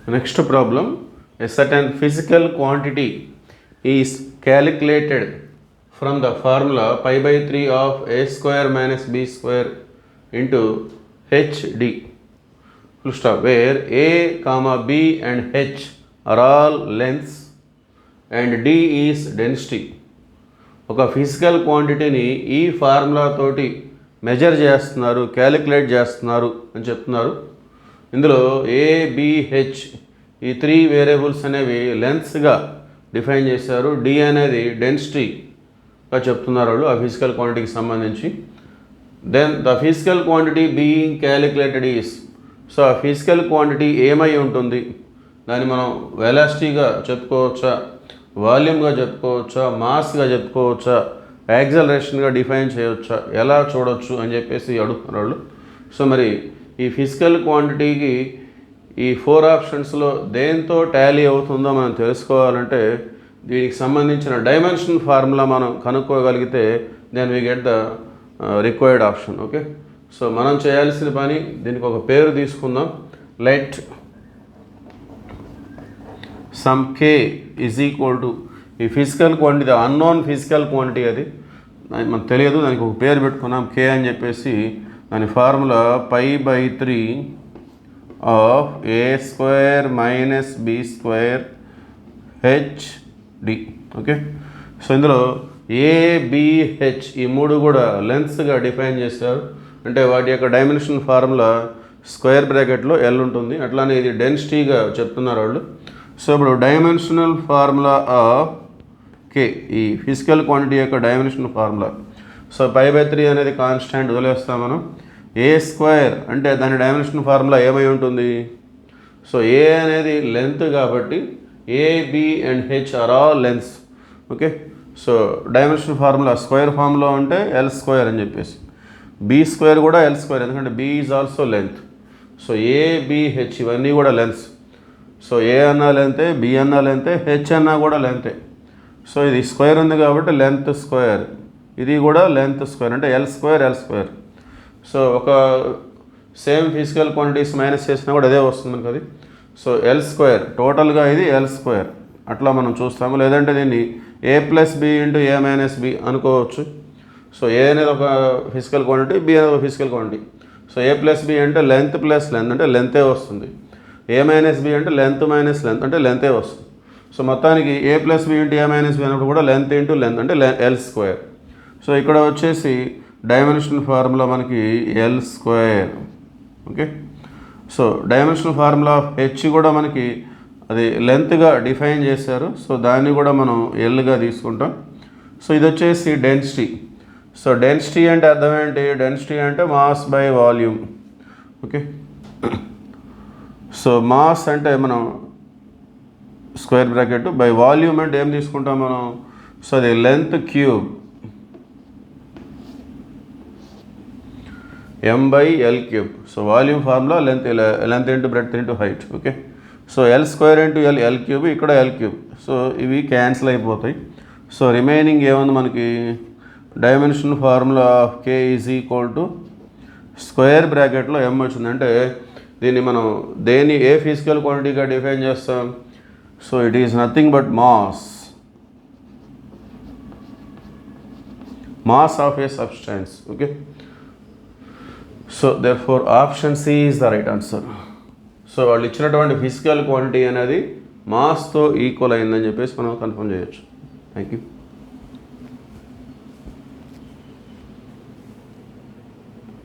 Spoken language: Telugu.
Next problem, a certain physical quantity is calculated from the formula pi by 3 of a square minus b square into hd, full stop, where a comma b and h are all lengths and d is density. ఒక ఫిజికల్ క్వాంటిటీని ఈ ఫార్ములా తోటి మెజర్ చేస్తున్నారు, క్యాలిక్యులేట్ చేస్తున్నారు అని చెప్తున్నారు. ఇందులో ఏబిహెచ్ ఈ 3 వేరియబుల్స్ అనేవి లెంత్స్గా డిఫైన్ చేశారు. డి అనేది డెన్సిటీగా చెప్తున్నారు వాళ్ళు ఆ ఫిజికల్ క్వాంటిటీకి సంబంధించి. Then the physical quantity being calculated is, so ఆ ఫిజికల్ క్వాంటిటీ ఏమై ఉంటుంది, దాన్ని మనం వెలాసిటీగా చెప్పుకోవచ్చా, వాల్యూమ్గా చెప్పుకోవచ్చా, మాస్గా చెప్పుకోవచ్చా, యాక్సలరేషన్గా డిఫైన్ చేయవచ్చా, ఎలా చూడవచ్చు అని చెప్పేసి అడుగుతున్నారు వాళ్ళు. సో మరి ఈ ఫిజికల్ క్వాంటిటీకి ఈ 4 ఆప్షన్స్లో దేంతో టాలీ అవుతుందో మనం తెలుసుకోవాలంటే దీనికి సంబంధించిన డైమెన్షన్ ఫార్ములా మనం కనుక్కోగలిగితే then we get the required option. Okay, so మనం చేయాల్సిన పని, దీనికి ఒక పేరు తీసుకుందాం. Let some k is equal to ఈ physical quantity, unknown physical quantity, అది మనకు తెలియదు, దానికి ఒక పేరు పెట్టుకున్నాం k అని చెప్పేసి. దాని formula pi by 3 of a square minus b square h d. Okay, so ఇందులో ఏబిహెచ్ ఈ 3 కూడా లెంత్స్గా డిఫైన్ చేశారు. అంటే వాటి యొక్క డైమెన్షన్ ఫార్ములా స్క్వేర్ బ్రాకెట్లో ఎల్ ఉంటుంది. అట్లానే ఇది డెన్సిటీగా చెప్తున్నారు వాళ్ళు. సో ఇప్పుడు డైమెన్షనల్ ఫార్ములా ఆఫ్ కే, ఈ ఫిజికల్ క్వాంటిటీ యొక్క dimensional formula. So pi by 3 అనేది కాన్స్టాంట్ వదిలేస్తాం మనం. ఏ స్క్వేర్ అంటే దాని డైమెన్షన్ ఫార్ములా ఏమై ఉంటుంది, సో ఏ అనేది లెంత్ కాబట్టి A B and H are all lengths. Okay, so dimension formula square formula ఉంటే ఎల్ స్క్వేర్ అని చెప్పేసి, బి స్క్వేర్ కూడా ఎల్ స్క్వేర్, ఎందుకంటే B is also length. So ABH ఇవన్నీ కూడా లెంత్స్. సో ఏ అన్నా లెంతే, బి అన్నా లెంతే, హెచ్ అన్నా కూడా లెంతే. సో ఇది స్క్వేర్ ఉంది కాబట్టి లెంత్ స్క్వేర్, ఇది కూడా లెంత్ స్క్వేర్, అంటే L square L square. So ఒక సేమ్ ఫిజికల్ క్వాంటిటీస్ మైనస్ చేసినా కూడా అదే వస్తుంది మనకు అది. సో ఎల్ స్క్వేర్ టోటల్గా ఇది ఎల్ స్క్వేర్ అట్లా మనం చూస్తాము. లేదంటే దీన్ని ఏ ప్లస్ బి ఇంటూ ఏ మైనస్ బి అనుకోవచ్చు. సో ఏ అనేది ఒక ఫిజికల్ క్వాంటిటీ, బి అనేది ఒక ఫిజికల్ క్వాంటిటీ. సో ఏ ప్లస్ బి అంటే లెంత్ ప్లస్ లెంత్ అంటే లెంతే వస్తుంది. ఏ మైనస్ బి అంటే లెంత్ మైనస్ లెంత్ అంటే లెంతే వస్తుంది. సో మొత్తానికి ఏ ప్లస్ బి ఇంటూ ఏ మైనస్ బి అన్నప్పుడు కూడా లెంత్ ఇంటూ లెంత్ అంటే ఎల్ స్క్వేర్. సో ఇక్కడ వచ్చేసి డైమెన్షనల్ ఫార్ములా మనకి L square. Okay, so dimensional formula of H కూడా మనకి అది లెంత్గా డిఫైన్ చేశారు. సో దాన్ని కూడా మనం ఎల్గా తీసుకుంటాం. సో ఇది వచ్చేసి డెన్సిటీ. సో డెన్సిటీ అంటే అర్థం ఏంటి, డెన్సిటీ అంటే mass by volume. Okay, so mass అంటే మనం స్క్వేర్ బ్రాకెట్, బై వాల్యూమ్ అంటే ఏం తీసుకుంటాం మనం, సో అది length cube m by l cube. So volume formula length into breadth into height. Okay, so l square into l cube, ఇక్కడ ఎల్ క్యూబ్. సో ఇవి క్యాన్సిల్ అయిపోతాయి. సో రిమైనింగ్ ఏముంది మనకి, dimension formula of k is equal to square బ్రాకెట్లో m వచ్చింది. అంటే దీన్ని మనం దేని ఏ ఫిజికల్ క్వాంటిటీగా డిఫైన్ చేస్తాం, so it is nothing but mass of a substance. Okay, so therefore option C is the right answer. So వాళ్ళు ఇచ్చినటువంటి ఫిజికల్ క్వాంటిటీ అనేది మాస్తో ఈక్వల్ అయిందని చెప్పేసి మనం కన్ఫర్మ్ చేయొచ్చు. Thank you.